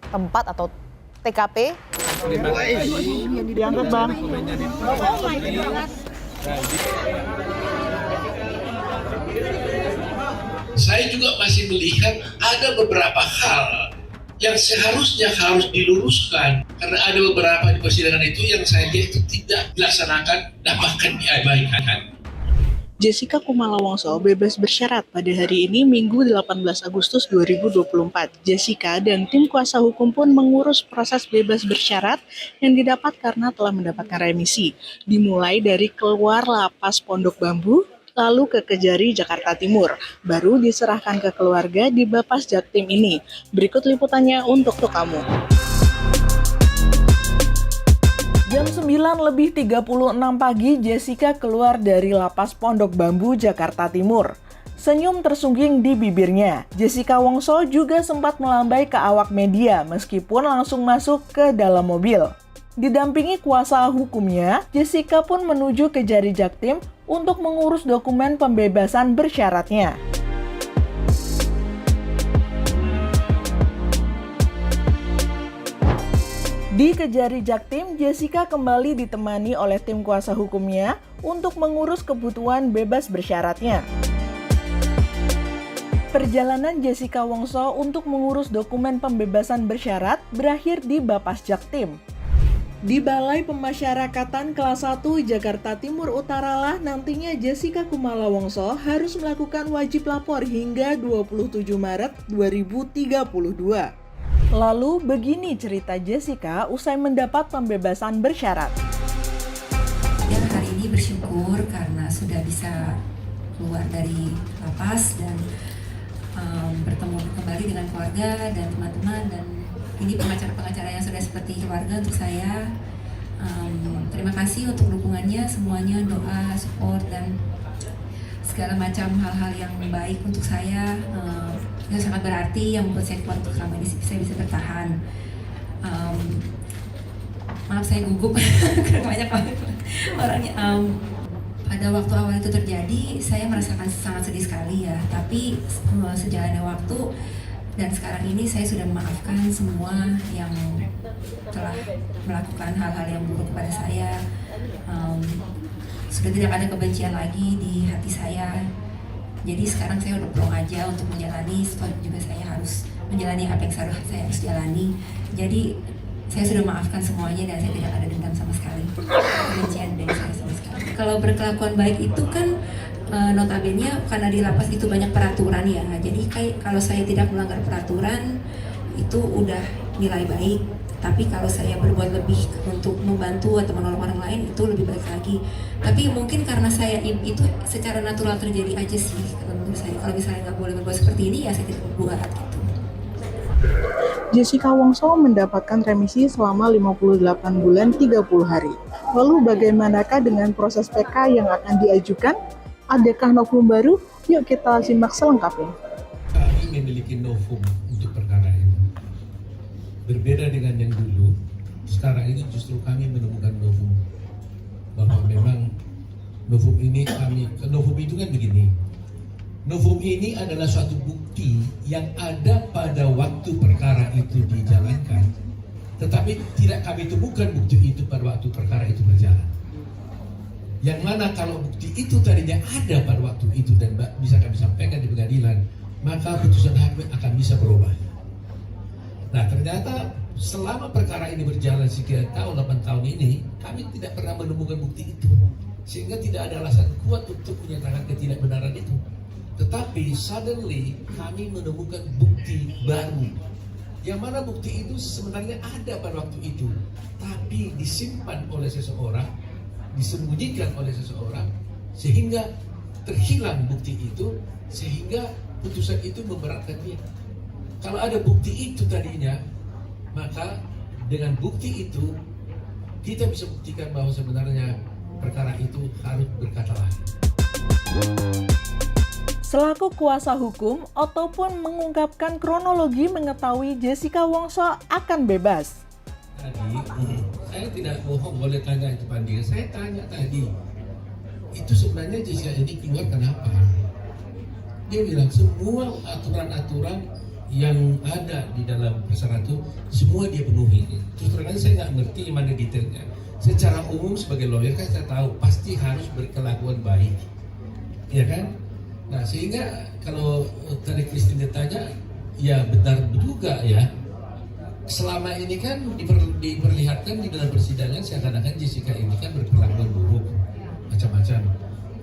tempat atau TKP. Diangkat, Bang. Saya juga masih melihat ada beberapa hal yang seharusnya harus diluruskan karena ada beberapa di persidangan itu yang saya lihat itu tidak dilaksanakan dan bahkan diabaikan. Jessica Kumala Wongso bebas bersyarat pada hari ini Minggu 18 Agustus 2024. Jessica dan tim kuasa hukum pun mengurus proses bebas bersyarat yang didapat karena telah mendapatkan remisi. Dimulai dari keluar lapas Pondok Bambu, lalu ke Kejari, Jakarta Timur. Baru diserahkan ke keluarga di Bapas Jaktim ini. Berikut liputannya untuk kamu. Jam 9:36 pagi, Jessica keluar dari lapas Pondok Bambu, Jakarta Timur. Senyum tersungging di bibirnya. Jessica Wongso juga sempat melambai ke awak media meskipun langsung masuk ke dalam mobil. Didampingi kuasa hukumnya, Jessica pun menuju ke Kejari Jaktim untuk mengurus dokumen pembebasan bersyaratnya. Di Kejari Jaktim, Jessica kembali ditemani oleh tim kuasa hukumnya untuk mengurus kebutuhan bebas bersyaratnya. Perjalanan Jessica Wongso untuk mengurus dokumen pembebasan bersyarat berakhir di Bapas Jaktim. Di Balai Pemasyarakatan Kelas 1 Jakarta Timur Utara lah nantinya Jessica Kumala Wongso harus melakukan wajib lapor hingga 27 Maret 2032. Lalu begini cerita Jessica usai mendapat pembebasan bersyarat. Dan hari ini bersyukur karena sudah bisa keluar dari lapas dan bertemu kembali dengan keluarga dan teman-teman, dan ini pengacara-pengacara yang sudah seperti keluarga untuk saya. Terima kasih untuk dukungannya, semuanya, doa, support, dan segala macam hal-hal yang baik untuk saya. Yang sangat berarti, yang membuat saya kuat untuk selama ini saya bisa bertahan. Maaf saya gugup karena banyak orangnya. Pada waktu awal itu terjadi, saya merasakan sangat sedih sekali ya. Tapi sejalannya waktu dan sekarang ini saya sudah memaafkan semua yang telah melakukan hal-hal yang buruk kepada saya. Sudah tidak ada kebencian lagi di hati saya. Jadi sekarang saya udah plong aja untuk menjalani, setelah juga saya harus menjalani apa yang seharusnya saya harus jalani. Jadi saya sudah maafkan semuanya dan saya tidak ada dendam sama sekali, kebencian dari saya sama sekali. Kalau berkelakuan baik itu kan notabene karena di lapas itu banyak peraturan ya. Jadi kalau saya tidak melanggar peraturan itu udah nilai baik. Tapi kalau saya berbuat lebih untuk membantu atau menolong orang lain itu lebih baik lagi. Tapi mungkin karena saya itu secara natural terjadi aja sih kalau menurut saya. Kalau misalnya nggak boleh berbuat seperti ini ya saya tidak berbuat gitu. Jessica Wongso mendapatkan remisi selama 58 bulan 30 hari. Lalu bagaimanakah dengan proses PK yang akan diajukan? Adakah novum baru? Yuk kita simak selengkapnya. Kami memiliki novum untuk perkara ini. Berbeda dengan yang dulu, sekarang ini justru kami menemukan novum. Bahwa memang novum itu kan begini. Novum ini adalah suatu bukti yang ada pada waktu perkara itu dijalankan, tetapi tidak kami temukan bukti itu pada waktu perkara itu berjalan. Yang mana kalau bukti itu tadinya ada pada waktu itu dan bisa kami sampaikan di pengadilan, maka putusan hakim akan bisa berubah. Nah ternyata selama perkara ini berjalan sekian tahun, 8 tahun ini, kami tidak pernah menemukan bukti itu. Sehingga tidak ada alasan kuat untuk menyatakan ketidakbenaran itu. Tetapi suddenly kami menemukan bukti baru. Yang mana bukti itu sebenarnya ada pada waktu itu. Tapi disimpan oleh seseorang, disembunyikan oleh seseorang, sehingga terhilang bukti itu, sehingga putusan itu memberatkan dia. Kalau ada bukti itu tadinya, maka dengan bukti itu kita bisa buktikan bahwa sebenarnya perkara itu harus berkata lain. Selaku kuasa hukum, Otto pun mengungkapkan kronologi mengetahui Jessica Wongso akan bebas. Tadi, saya tidak bohong, boleh tanya itu Pandi. Saya tanya tadi, itu sebenarnya Jessica ini keluar kenapa? Dia bilang semua aturan-aturan yang ada di dalam persyaratan itu semua dia penuhi. Terus terang aja saya nggak ngerti mana detailnya. Secara umum sebagai lawyer kan saya tahu pasti harus berkelakuan baik, ya kan? Nah sehingga kalau tadi Christine tanya, ya benar juga ya. Selama ini kan diperlihatkan di dalam persidangan seakan-akan Jessica ini kan berkelakuan buruk, macam-macam.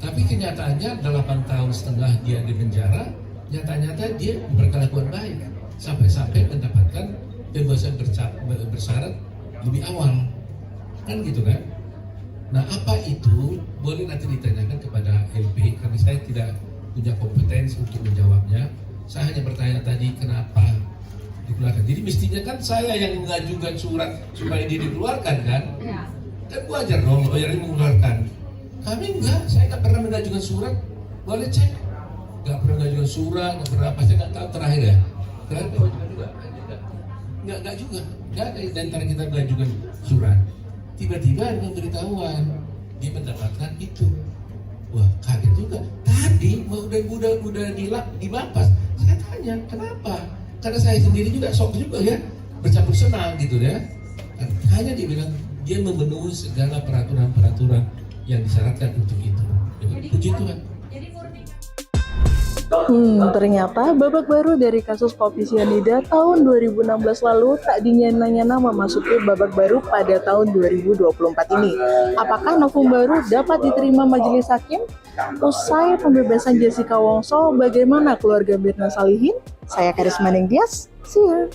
Tapi kenyataannya 8 tahun setengah dia di penjara, nyata-nyata dia berkelakuan baik sampai-sampai mendapatkan pembebasan bersyarat lebih awal, kan gitu kan? Nah apa itu boleh nanti ditanyakan kepada LP karena saya tidak punya kompetensi untuk menjawabnya. Saya hanya bertanya tadi kenapa dikeluarkan. Jadi mestinya kan saya yang mengajukan surat supaya dia dikeluarkan kan? Kan wajar dong lawyer mengeluarkan. Kami enggak, saya nggak pernah mengajukan surat. Boleh cek. Nggak pernah mengajukan surat, nggak pernah apa, saya nggak tahu terakhir ya. Terakhir mengajukan juga, nggak juga. Nggak ada di antara kita mengajukan surat. Tiba-tiba ada pemberitahuan dia mendapatkan itu. Wah kaget juga. Tadi udah dibapas. Saya tanya kenapa? Karena saya sendiri juga sok juga ya bercampur senang gitu ya. Hanya dia bilang dia memenuhi segala peraturan-peraturan yang disyaratkan untuk itu. Puji Tuhan. Ternyata babak baru dari kasus kopi sianida tahun 2016 lalu tak dinyana-nyana memasuki babak baru pada tahun 2024 ini. Apakah novum baru dapat diterima majelis hakim? Usai pembebasan Jessica Wongso, bagaimana keluarga Mirna Salihin? Saya Karisma Ningtyas, see you.